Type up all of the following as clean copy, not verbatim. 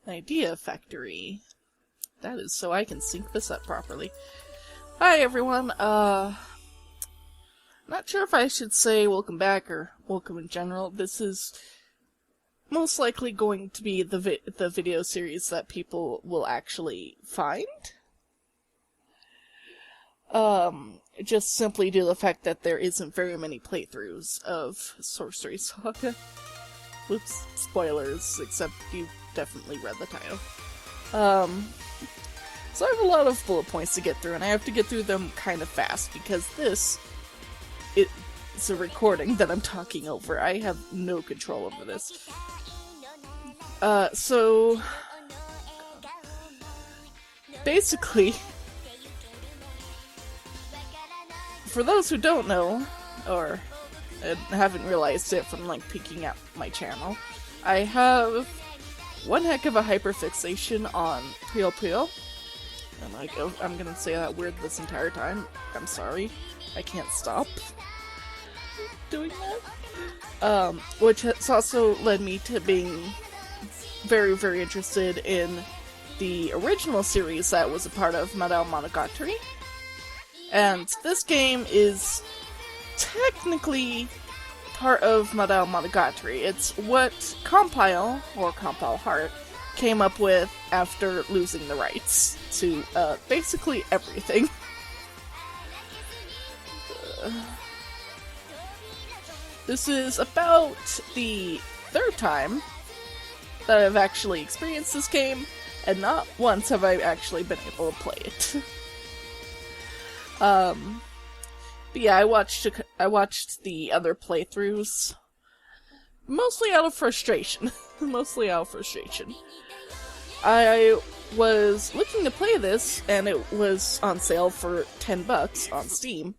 Idea Factory. That is so I can sync this up properly. Hi everyone, not sure if I should say welcome back or welcome in general. This is most likely going to be the video series that people will actually find. Just simply due to the fact that there isn't very many playthroughs of Sorcery Saga. Whoops, spoilers, except you definitely read the title. So I have a lot of bullet points to get through, and I have to get through them kind of fast, because it's a recording that I'm talking over. I have no control over this. So basically, for those who don't know, or haven't realized it from, like, peeking at my channel, I have one heck of a hyperfixation on prrobably. And I'm gonna say that weird this entire time. I'm sorry. I can't stop doing that. Which has also led me to being very, very interested in the original series that was a part of Madou Monogatari. And this game is technically part of Madou Monogatari. It's what Compile, or Compile Heart, came up with after losing the rights to basically everything. This is about the third time that I've actually experienced this game, and not once have I actually been able to play it. But yeah, I watched the other playthroughs mostly out of frustration. Mostly out of frustration. I was looking to play this, and it was on sale for $10 on Steam.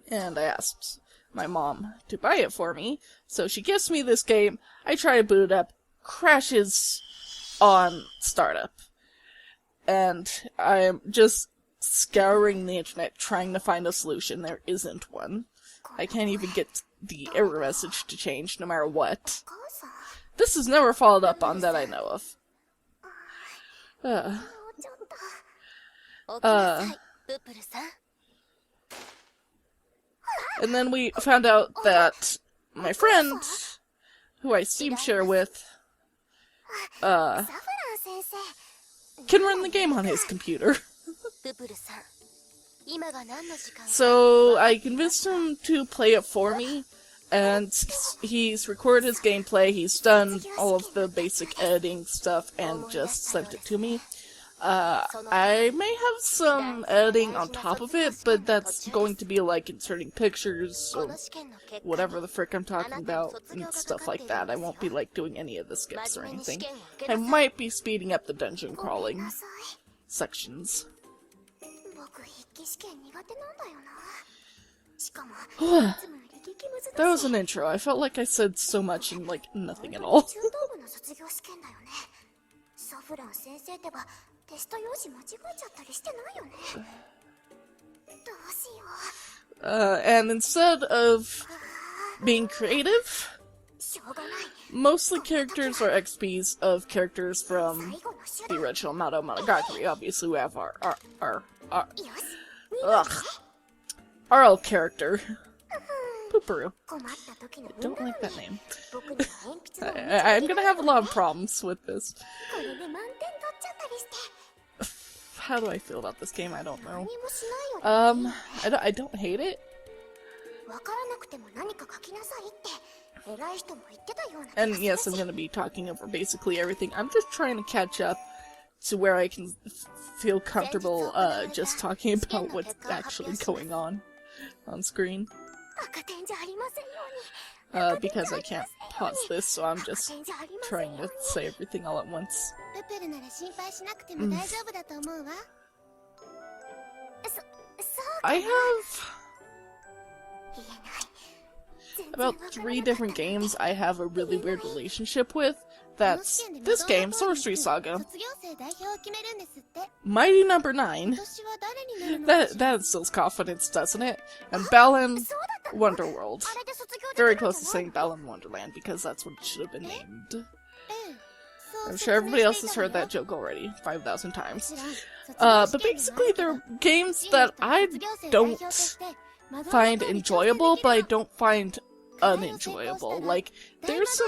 And I asked my mom to buy it for me, so she gives me this game. I try to boot it up, crashes on startup. And I'm just scouring the internet trying to find a solution. There isn't one. I can't even get the error message to change, no matter what. This is never followed up on that I know of. And then we found out that my friend, who I Steam share with, can run the game on his computer. So I convinced him to play it for me, and he's recorded his gameplay, he's done all of the basic editing stuff, and just sent it to me. I may have some editing on top of it, but that's going to be like inserting pictures, or whatever the frick I'm talking about, and stuff like that. I won't be like doing any of the skips or anything. I might be speeding up the dungeon crawling sections. That was an intro. I felt like I said so much and, like, nothing at all. And instead of being creative, mostly characters are XPs of characters from the original Madou Monogatari. Obviously, we have our Arle character, Pupuru. I don't like that name. I'm gonna have a lot of problems with this. How do I feel about this game? I don't know. I don't hate it. And yes, I'm gonna be talking over basically everything. I'm just trying to catch up to where I can feel comfortable just talking about what's actually going on screen. Because I can't pause this, so I'm just trying to say everything all at once. I have about 3 different games I have a really weird relationship with. That's this game, Sorcery Saga, Mighty Number 9, that instills confidence, doesn't it? And Balan Wonderworld. Very close to saying Balan Wonderland, because that's what it should have been named. I'm sure everybody else has heard that joke already 5,000 times. But basically they're games that I don't find enjoyable, but I don't find unenjoyable. Like, there's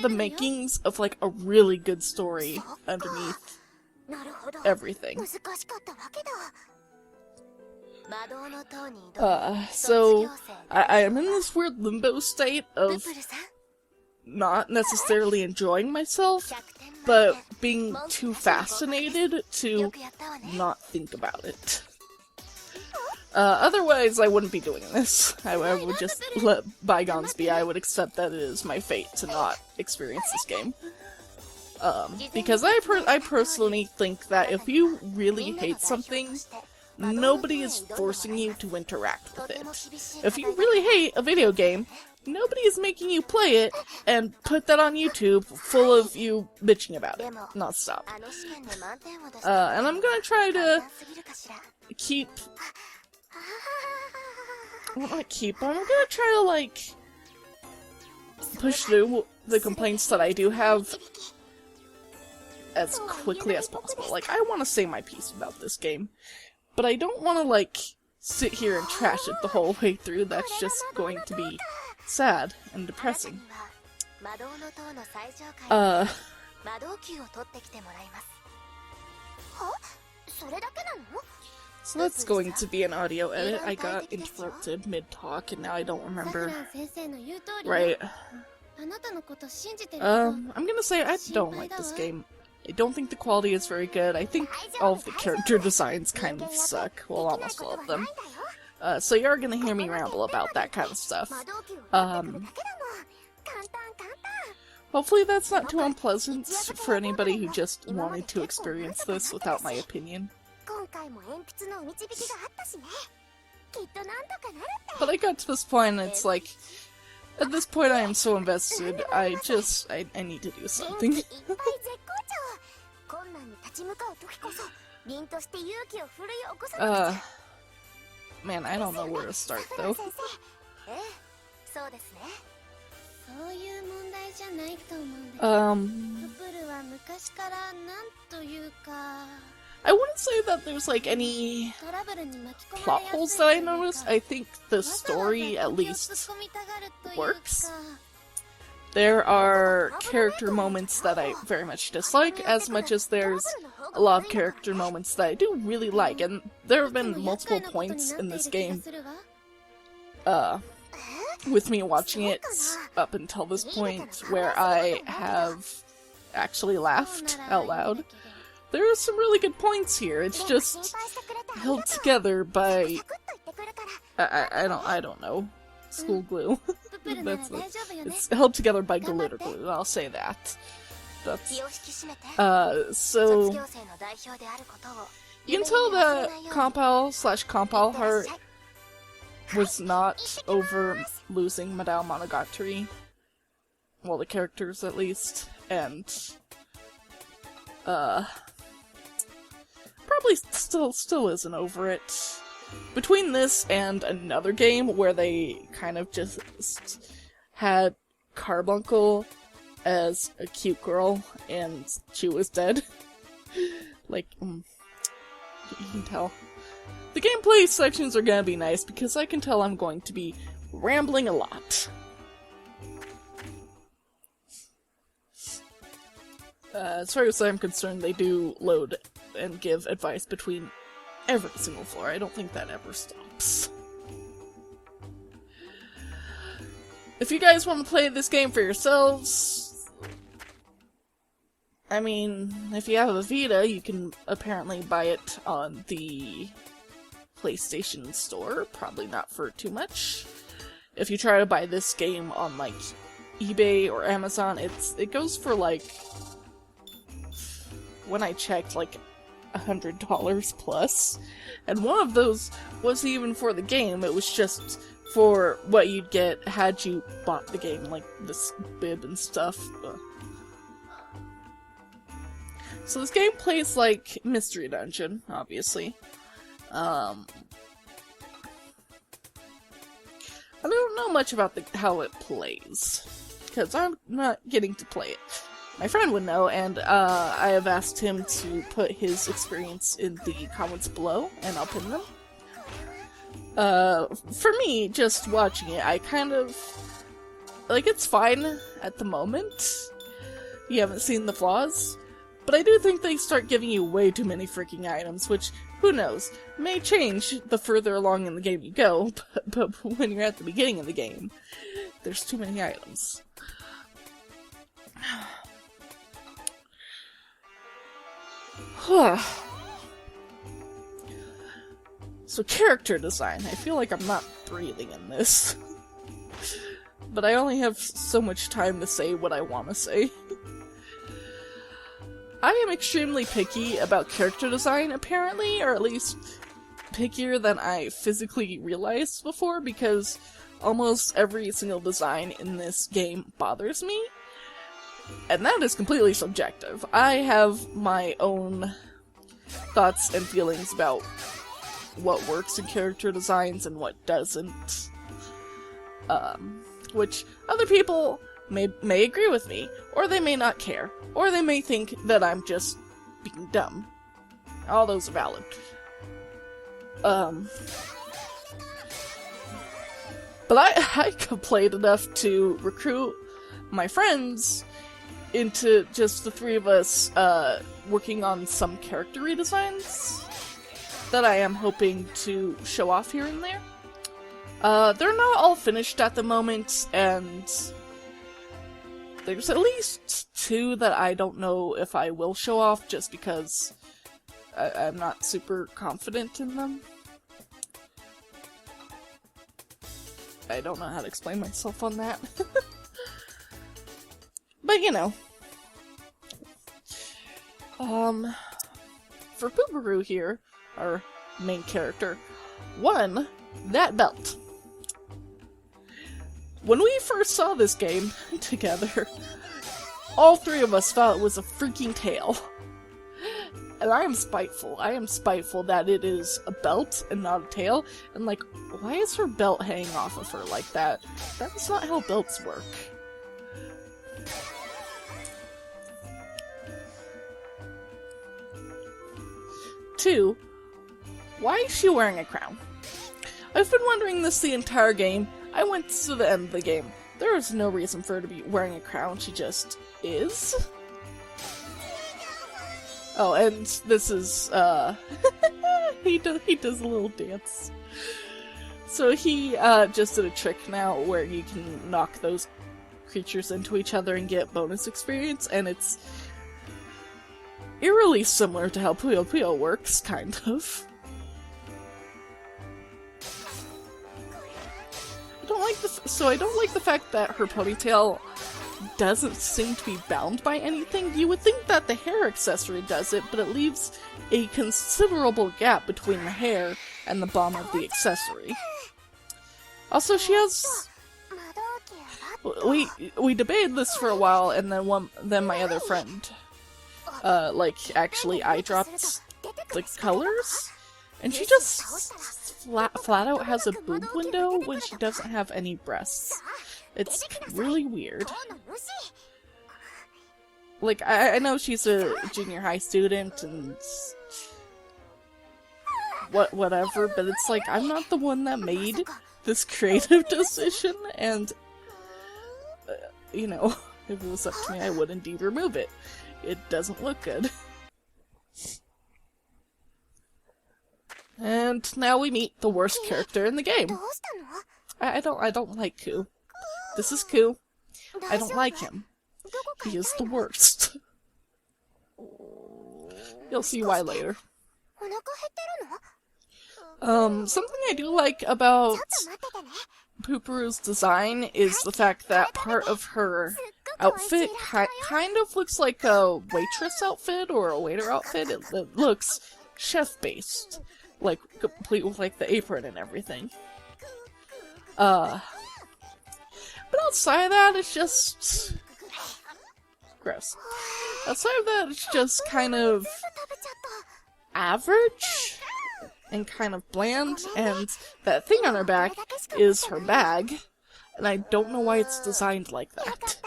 the makings of, like, a really good story underneath everything. So, I am in this weird limbo state of not necessarily enjoying myself, but being too fascinated to not think about it. Otherwise, I wouldn't be doing this. I would just let bygones be. I would accept that it is my fate to not experience this game. Because I personally think that if you really hate something, nobody is forcing you to interact with it. If you really hate a video game, nobody is making you play it and put that on YouTube full of you bitching about it, non-stop. And I'm gonna try to keep... I'm gonna try to, like, push through the complaints that I do have as quickly as possible. Like, I want to say my piece about this game, but I don't want to, like, sit here and trash it the whole way through. That's just going to be sad and depressing. So that's going to be an audio edit. I got interrupted mid-talk and now I don't remember. Right. I'm gonna say I don't like this game. I don't think the quality is very good. I think all of the character designs kind of suck. Well, almost all of them. So you're gonna hear me ramble about that kind of stuff. Hopefully that's not too unpleasant for anybody who just wanted to experience this without my opinion. But I got to this point and it's like, at this point I am so invested, I need to do something. Man, I don't know where to start though. I wouldn't say that there's like any plot holes that I noticed. I think the story at least works. There are character moments that I very much dislike, as much as there's a lot of character moments that I do really like, and there have been multiple points in this game, with me watching it up until this point, where I have actually laughed out loud. There are some really good points here, it's just held together by, I don't know, school glue. It's held together by glitter glue, I'll say that. So, you can tell that Compal/Compal Heart was not over losing Madou Monogatari. Well, the characters at least, and probably still isn't over it. Between this and another game where they kind of just had Carbuncle as a cute girl and she was dead. Like, you can tell. The gameplay sections are gonna be nice because I can tell I'm going to be rambling a lot. As far as I'm concerned, they do load and give advice between every single floor. I don't think that ever stops. If you guys want to play this game for yourselves, I mean, if you have a Vita, you can apparently buy it on the PlayStation Store. Probably not for too much. If you try to buy this game on, like, eBay or Amazon, it goes for, like, when I checked, like, $100 plus. And one of those wasn't even for the game, it was just for what you'd get had you bought the game, like this bib and stuff. Ugh. So this game plays like Mystery Dungeon, obviously. I don't know much about how it plays, because I'm not getting to play it. my friend would know, and I have asked him to put his experience in the comments below, and I'll pin them. For me, just watching it, I kind of... like, it's fine at the moment. You haven't seen the flaws. But I do think they start giving you way too many freaking items, which, who knows, may change the further along in the game you go, but when you're at the beginning of the game, there's too many items. So character design. I feel like I'm not breathing in this. But I only have so much time to say what I want to say. I am extremely picky about character design, apparently, or at least pickier than I physically realized before, because almost every single design in this game bothers me. And that is completely subjective. I have my own thoughts and feelings about what works in character designs and what doesn't. Which other people may agree with me, or they may not care, or they may think that I'm just being dumb. All those are valid. But I complained enough to recruit my friends into just the three of us working on some character redesigns that I am hoping to show off here and there. They're not all finished at the moment, and there's at least two that I don't know if I will show off just because I'm not super confident in them. I don't know how to explain myself on that. But you know. For Pupuru here, our main character, one, that belt. When we first saw this game together, all three of us thought it was a freaking tail. And I am spiteful. I am spiteful that it is a belt and not a tail. And like, why is her belt hanging off of her like that? That's not how belts work. Two, why is she wearing a crown? I've been wondering this the entire game. I went to the end of the game. There is no reason for her to be wearing a crown, she just is. Oh, and this is, he does a little dance. So he, just did a trick now where you can knock those creatures into each other and get bonus experience, and it's eerily similar to how Puyo Puyo works, kind of. I don't like the fact that her ponytail doesn't seem to be bound by anything. You would think that the hair accessory does it, but it leaves a considerable gap between the hair and the bottom of the accessory. Also, she has... We debated this for a while, and then my other friend, actually eye-dropped the colors, and she just flat out has a boob window when she doesn't have any breasts. It's really weird. Like, I know she's a junior high student and whatever, but it's like, I'm not the one that made this creative decision, and you know, if it was up to me, I would indeed remove it. It doesn't look good. And now we meet the worst character in the game. I don't like Ku. This is Ku. I don't like him. He is the worst. You'll see why later. Something I do like about Pupuru's design is the fact that part of her outfit kind of looks like a waitress outfit or a waiter outfit. It looks chef-based. Like, complete with, like, the apron and everything. But outside of that, it's just... gross. Outside of that, it's just kind of... average? And kind of bland, and that thing on her back is her bag, and I don't know why it's designed like that.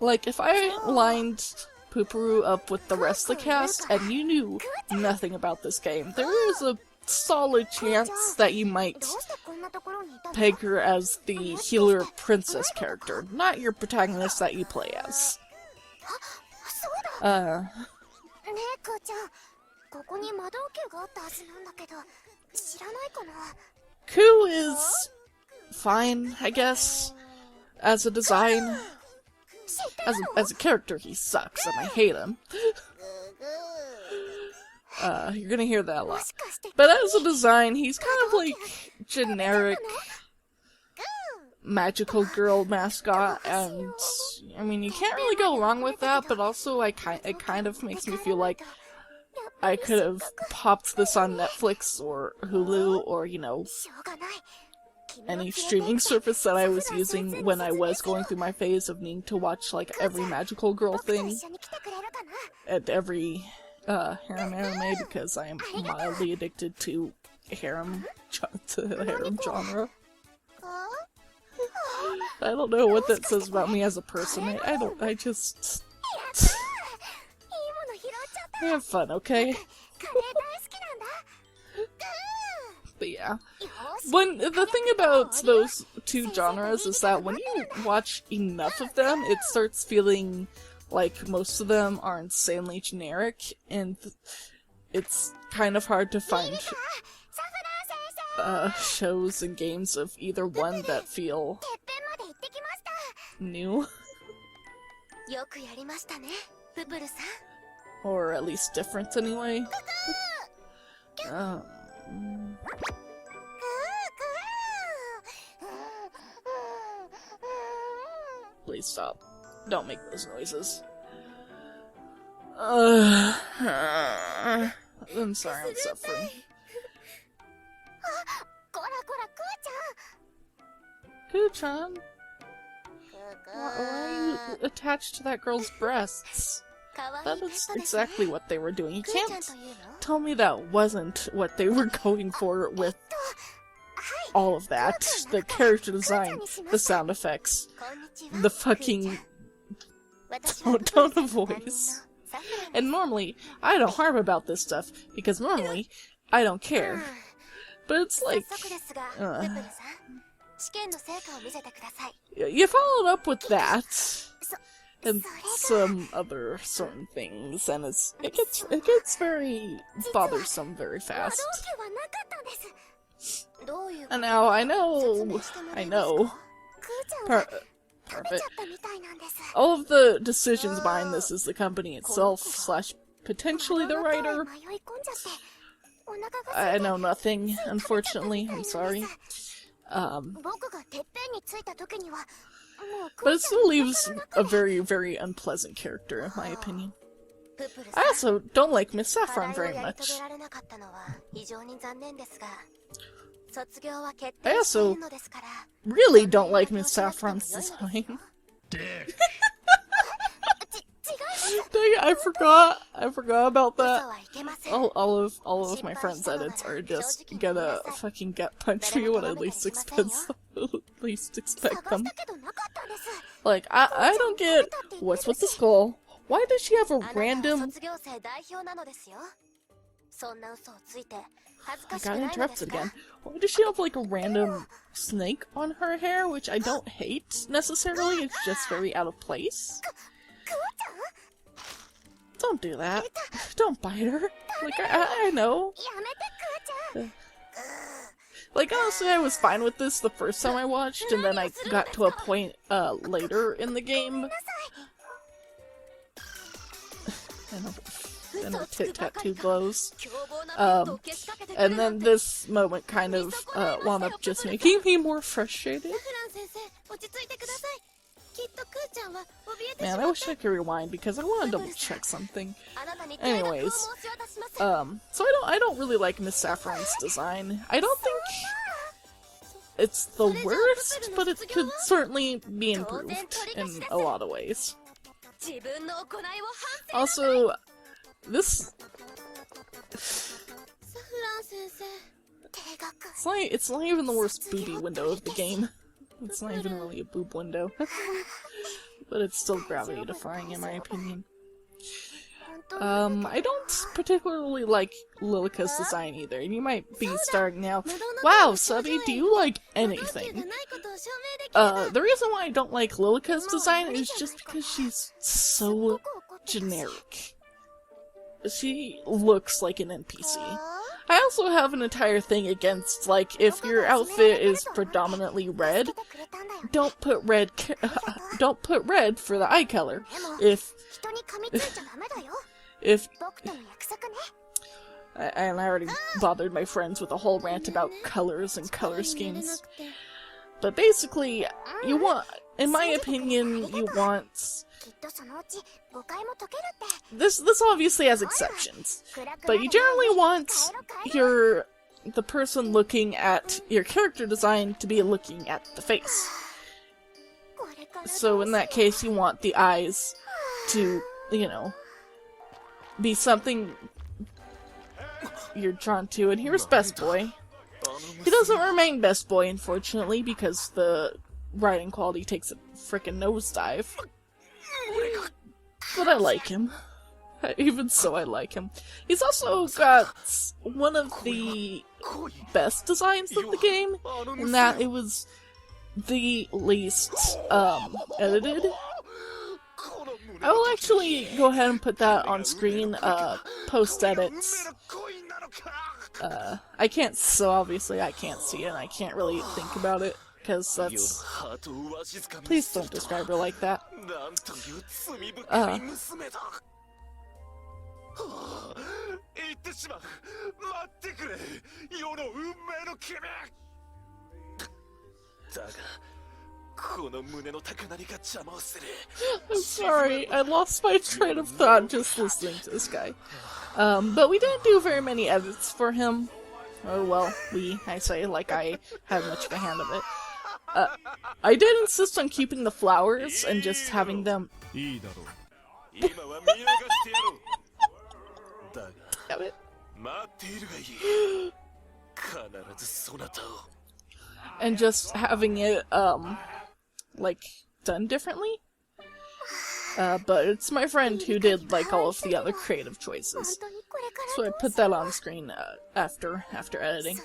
Like, if I lined Pupuru up with the rest of the cast and you knew nothing about this game, there is a solid chance that you might peg her as the healer princess character, not your protagonist that you play as. Ku is fine, I guess, as a design. As a character, he sucks, and I hate him. You're gonna hear that a lot. But as a design, he's kind of like generic magical girl mascot, and I mean, you can't really go wrong with that, but also it kind of makes me feel like I could have popped this on Netflix or Hulu or, you know, any streaming service that I was using when I was going through my phase of needing to watch, like, every magical girl thing and every harem anime, because I am mildly addicted to harem genre. I don't know what that says about me as a person. I just have fun, okay? But yeah. The thing about those two genres is that when you watch enough of them, it starts feeling like most of them are insanely generic, and it's kind of hard to find shows and games of either one that feel new. Or at least different anyway. Please stop. Don't make those noises. I'm sorry, I'm suffering. Ku-chan? Why are you attached to that girl's breasts? That is exactly what they were doing. You can't tell me that wasn't what they were going for with all of that. The character design, the sound effects, the fucking tone of voice. And normally, I don't harp about this stuff, because normally, I don't care. But it's like, you followed up with that, and some other certain things, and it gets very bothersome very fast. And now I know, Perfect. All of the decisions behind this is the company itself, / potentially the writer. I know nothing, unfortunately, I'm sorry. But it still leaves a very, very unpleasant character, in my opinion. I also don't like Miss Saffron very much. I also really don't like Miss Saffron's design. Dick. Dang it, I forgot about that. All of my friends' edits are just gonna fucking gut punch me when I least expect them. Like, I don't get what's with the skull. Why does she have a random... I got interrupted again. Why does she have, like, a random snake on her hair, which I don't hate, necessarily, it's just very out of place? Don't do that. Don't bite her. Like, I know. Like, honestly, I was fine with this the first time I watched, and then I got to a point, later in the game. And her tit tattoo glows. And then this moment kind of wound up just making me more frustrated. Man, I wish I could rewind because I want to double check something. Anyways, so I don't really like Miss Saffron's design. I don't think it's the worst, but it could certainly be improved in a lot of ways. Also, this... It's not even the worst booby window of the game. It's not even really a boob window. But it's still gravity defying in my opinion. I don't particularly like Lilika's design either. You might be starting now, wow, Subby, do you like anything? The reason why I don't like Lilika's design is just because she's so generic. She looks like an NPC. I also have an entire thing against, like, if your outfit is predominantly red, don't put red for the eye color. And I already bothered my friends with a whole rant about colors and color schemes. But basically, you want, in my opinion, you want... This obviously has exceptions, but you generally want the person looking at your character design to be looking at the face. So in that case, you want the eyes to, you know, be something you're drawn to. And here's Best Boy. He doesn't remain Best Boy, unfortunately, because the writing quality takes a frickin' nosedive. But I like him. Even so, I like him. He's also got one of the best designs of the game, in that it was the least, edited. I will actually go ahead and put that on screen, post-edits. I can't, so obviously I can't see it, and I can't really think about it, because that's... Please don't describe her like that. I'm sorry, I lost my train of thought just listening to this guy. But we didn't do very many edits for him. Oh well, I say, like I had much of a hand of it. I did insist on keeping the flowers and just having them... Damn it. And just having it, like, done differently. But it's my friend who did, like, all of the other creative choices. So I put that on screen, after editing.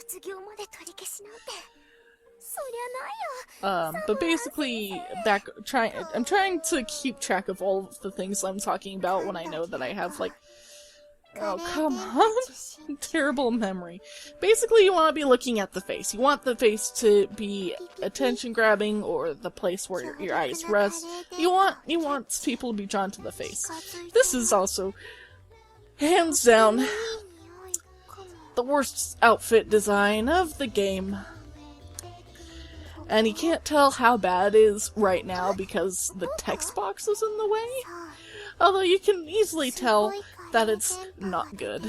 But basically, I'm trying to keep track of all of the things I'm talking about when I know that I have, like, oh, come on. Terrible memory. Basically, you want to be looking at the face. You want the face to be attention-grabbing, or the place where your eyes rest. You want people to be drawn to the face. This is also, hands down, the worst outfit design of the game. And you can't tell how bad it is right now because the text box is in the way. Although you can easily tell that it's not good.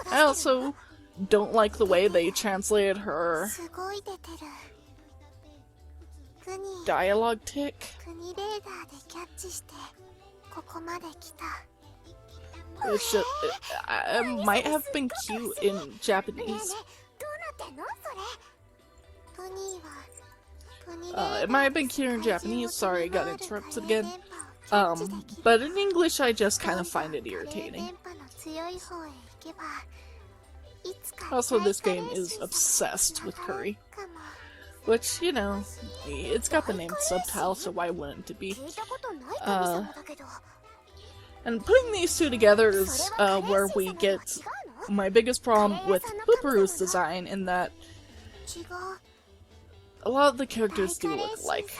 I also don't like the way they translated her dialogue tick. It might have been cute in Japanese. It might have been cute in Japanese, sorry, I got interrupted again. But in English I just kind of find it irritating. Also, this game is obsessed with curry. Which, you know, it's got the name subtitle, so why wouldn't it be? And putting these two together is where we get my biggest problem with Pupuru's design, in that a lot of the characters do look alike.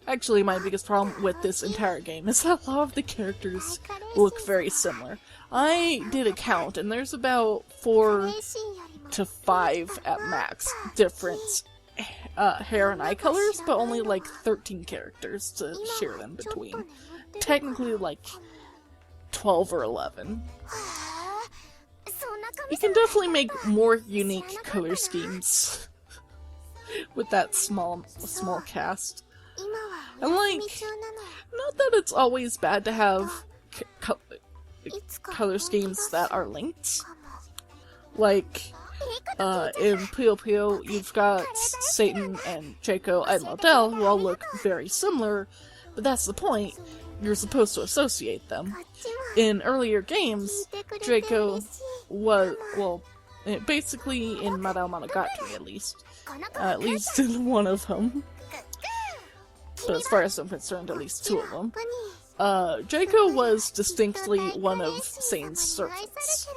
Actually, my biggest problem with this entire game is that a lot of the characters look very similar. I did a count, and there's about 4 to 5 at max different hair and eye colors, but only like 13 characters to share them between. Technically like 12 or 11. You can definitely make more unique color schemes with that small cast. And like, not that it's always bad to have color schemes that are linked, Like, in Puyo Puyo, you've got Satan and Draco and Model, who all look very similar, but that's the point. You're supposed to associate them. In earlier games, Draco was, well, basically in Madou Monogatari at least in one of them. But as far as I'm concerned, at least two of them. Draco was distinctly one of Satan's servants.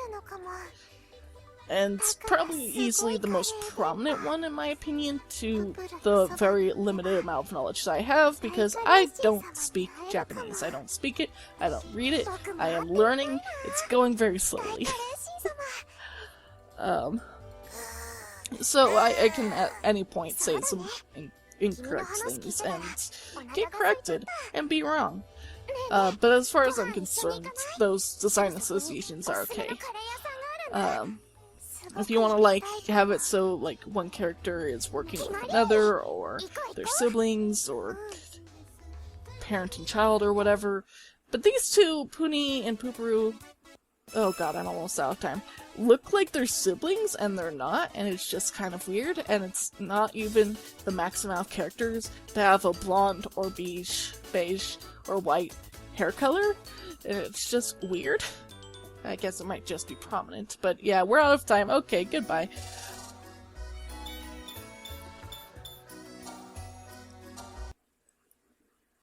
And probably easily the most prominent one, in my opinion, to the very limited amount of knowledge that I have, because I don't speak Japanese. I don't speak it, I don't read it, I am learning, it's going very slowly. So I can at any point say some incorrect things and get corrected and be wrong. But as far as I'm concerned, those design associations are okay. If you want to, like, have it so, like, one character is working with another, or they're siblings, or parent and child, or whatever. But these two, Puni and Pupuru, oh god, I'm almost out of time, look like they're siblings, and they're not, and it's just kind of weird, and it's not even the max amount of characters to have a blonde, or beige, or white hair color, and it's just weird. I guess it might just be prominent, but yeah, we're out of time. Okay, goodbye.